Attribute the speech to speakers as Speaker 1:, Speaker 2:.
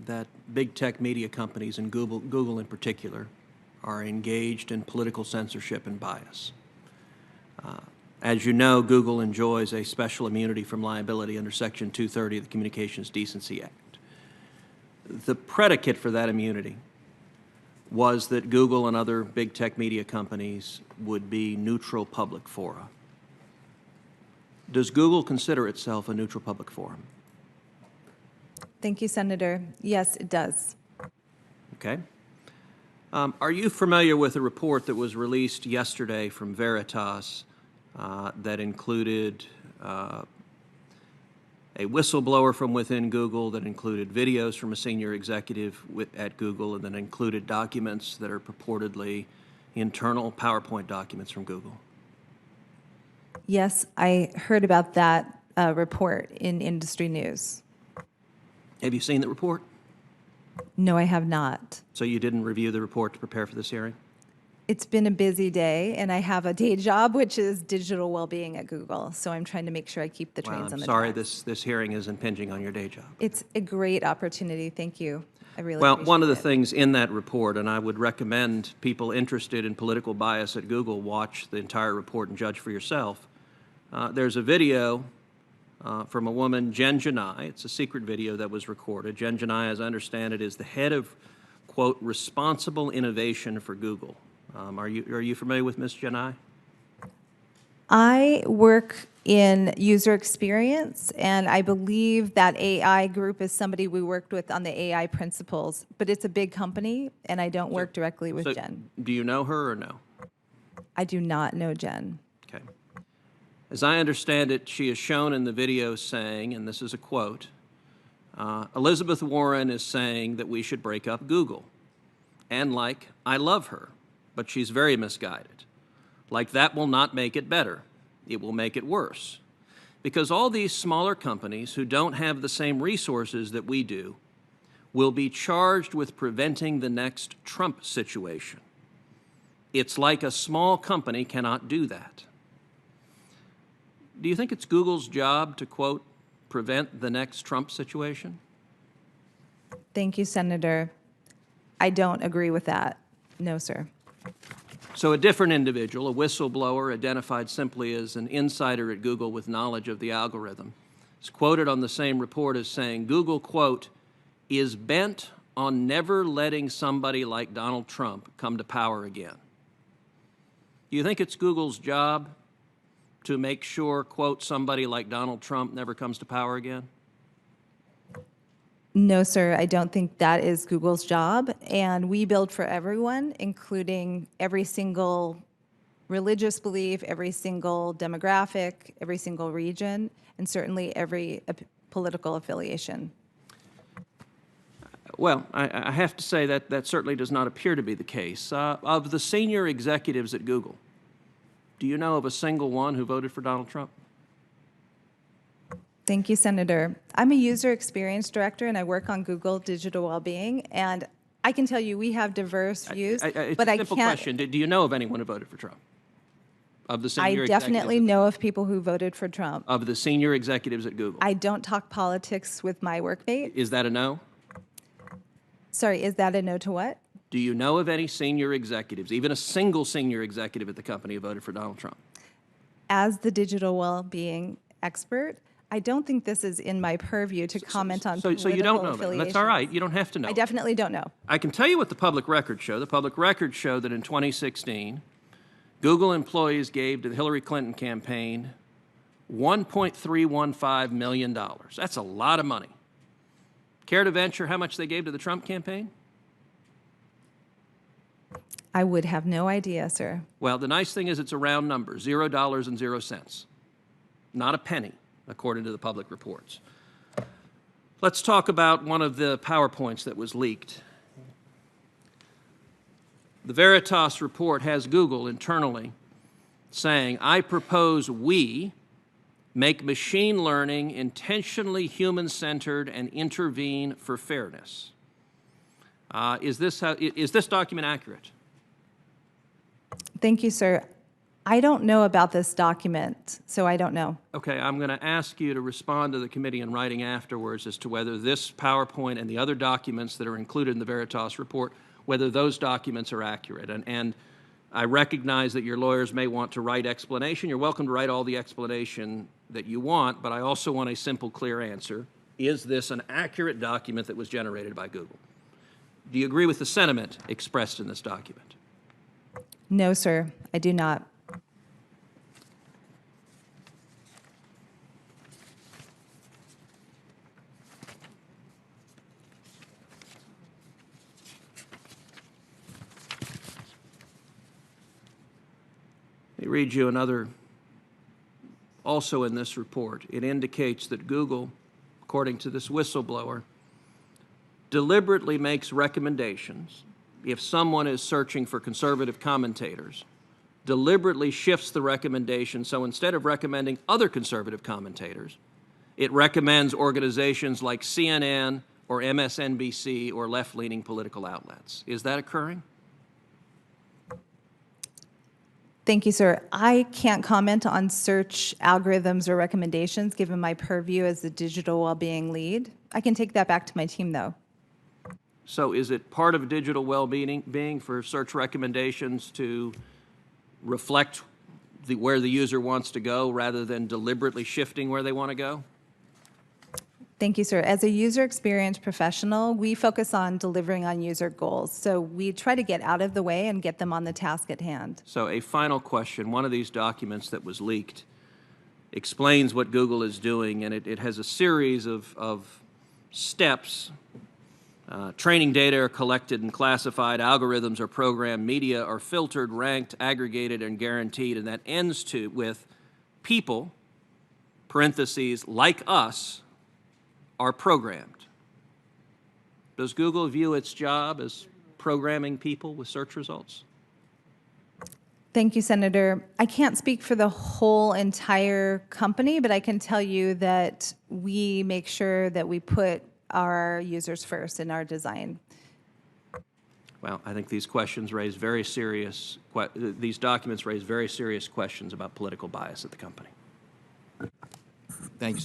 Speaker 1: that big tech media companies, and Google in particular, are engaged in political censorship and bias. As you know, Google enjoys a special immunity from liability under Section 230 of the Communications Decency Act. The predicate for that immunity was that Google and other big tech media companies would be neutral public fora. Does Google consider itself a neutral public forum?
Speaker 2: Thank you, Senator. Yes, it does.
Speaker 1: Okay. Are you familiar with a report that was released yesterday from Veritas that included a whistleblower from within Google, that included videos from a senior executive at Google, and that included documents that are purportedly internal PowerPoint documents from Google?
Speaker 2: Yes, I heard about that report in industry news.
Speaker 1: Have you seen the report?
Speaker 2: No, I have not.
Speaker 1: So you didn't review the report to prepare for this hearing?
Speaker 2: It's been a busy day, and I have a day job, which is digital well-being at Google. So I'm trying to make sure I keep the trains on the
Speaker 1: sorry
Speaker 2: tracks.
Speaker 1: this hearing is impinging on your day job.
Speaker 2: It's a great opportunity. Thank you. I really
Speaker 1: Well,
Speaker 2: appreciate
Speaker 1: one of the
Speaker 2: it.
Speaker 1: things in that report, and I would recommend people interested in political bias at Google watch the entire report and judge for yourself. There's a video from a woman, Jen Janai. It's a secret video that was recorded. Jen Janai, as I understand it, is the head of, quote, responsible innovation for Google. Are you familiar with Ms. Janai?
Speaker 2: I work in user experience, and I believe that AI group is somebody we worked with on the AI principles, but it's a big company, and I don't work directly with Jen.
Speaker 1: Do you know her or no?
Speaker 2: I do not know Jen.
Speaker 1: Okay. As I understand it, she is shown in the video saying, and this is a quote, Elizabeth Warren is saying that we should break up Google. And like, I love her, but she's very misguided. Like, that will not make it better. It will make it worse. Because all these smaller companies who don't have the same resources that we do will be charged with preventing the next Trump situation. It's like a small company cannot do that. Do you think it's Google's job to, quote, prevent the next Trump situation?
Speaker 2: Thank you, Senator. I don't agree with that. No, sir.
Speaker 1: So a different individual, a whistleblower identified simply as an insider at Google with knowledge of the algorithm, is quoted on the same report as saying, Google, quote, is bent on never letting somebody like Donald Trump come to power again. Do you think it's Google's job to make sure, quote, somebody like Donald Trump never comes to power again?
Speaker 2: No, sir, I don't think that is Google's job. And we build for everyone, including every single religious belief, every single demographic, every single region, and certainly every political affiliation.
Speaker 1: Well, I have to say that that certainly does not appear to be the case. Of the senior executives at Google, do you know of a single one who voted for Donald Trump?
Speaker 2: Thank you, Senator. I'm a user experience director, and I work on Google digital well-being. And I can tell you we have diverse views, but I can't.
Speaker 1: Simple question. Do you know of anyone who voted for Trump? Of the senior
Speaker 2: I definitely know of people who voted for Trump.
Speaker 1: Of the senior executives at Google?
Speaker 2: I don't talk politics with my workmate.
Speaker 1: Is that a no?
Speaker 2: Sorry, is that a no to what?
Speaker 1: Do you know of any senior executives, even a single senior executive at the company who voted for Donald Trump?
Speaker 2: As the digital well-being expert, I don't think this is in my purview to comment on political
Speaker 1: So you don't know that.
Speaker 2: affiliations.
Speaker 1: That's all right. You don't have to know.
Speaker 2: I definitely don't know.
Speaker 1: I can tell you what the public records show. The public records show that in 2016, Google employees gave to the Hillary Clinton campaign $1.315 million. That's a lot of money. Care to venture how much they gave to the Trump campaign?
Speaker 2: I would have no idea, sir.
Speaker 1: Well, the nice thing is it's a round number, $0.00. Not a penny, according to the public reports. Let's talk about one of the PowerPoints that was leaked. The Veritas report has Google internally saying, I propose we make machine learning intentionally human-centered and intervene for fairness. Is this document accurate?
Speaker 2: Thank you, sir. I don't know about this document, so I don't know.
Speaker 1: Okay, I'm going to ask you to respond to the committee in writing afterwards as to whether this PowerPoint and the other documents that are included in the Veritas report, whether those documents are accurate. And I recognize that your lawyers may want to write explanation. You're welcome to write all the explanation that you want, but I also want a simple, clear answer. Is this an accurate document that was generated by Google? Do you agree with the sentiment expressed in this document?
Speaker 2: No, sir, I do not.
Speaker 1: Let me read you another, also in this report. It indicates that Google, according to this whistleblower, deliberately makes recommendations if someone is searching for conservative commentators, deliberately shifts the recommendation, so instead of recommending other conservative commentators, it recommends organizations like CNN or MSNBC or left-leaning political outlets. Is that occurring?
Speaker 2: Thank you, sir. I can't comment on search algorithms or recommendations given my purview as the digital well-being lead. I can take that back to my team, though.
Speaker 1: So is it part of digital well-being for search recommendations to reflect where the user wants to go rather than deliberately shifting where they want to go?
Speaker 2: Thank you, sir. As a user experience professional, we focus on delivering on user goals. So we try to get out of the way and get them on the task at hand.
Speaker 1: So a final question. One of these documents that was leaked explains what Google is doing, and it has a series of steps. Training data are collected and classified, algorithms are programmed, media are filtered, ranked, aggregated, and guaranteed, and that ends with people, parentheses, like us, are programmed. Does Google view its job as programming people with search results?
Speaker 2: Thank you, Senator. I can't speak for the whole entire company, but I can tell you that we make sure that we put our users first in our design.
Speaker 1: Well, I think these questions raise very serious, these documents raise very serious questions about political bias at the company.
Speaker 3: Thank you.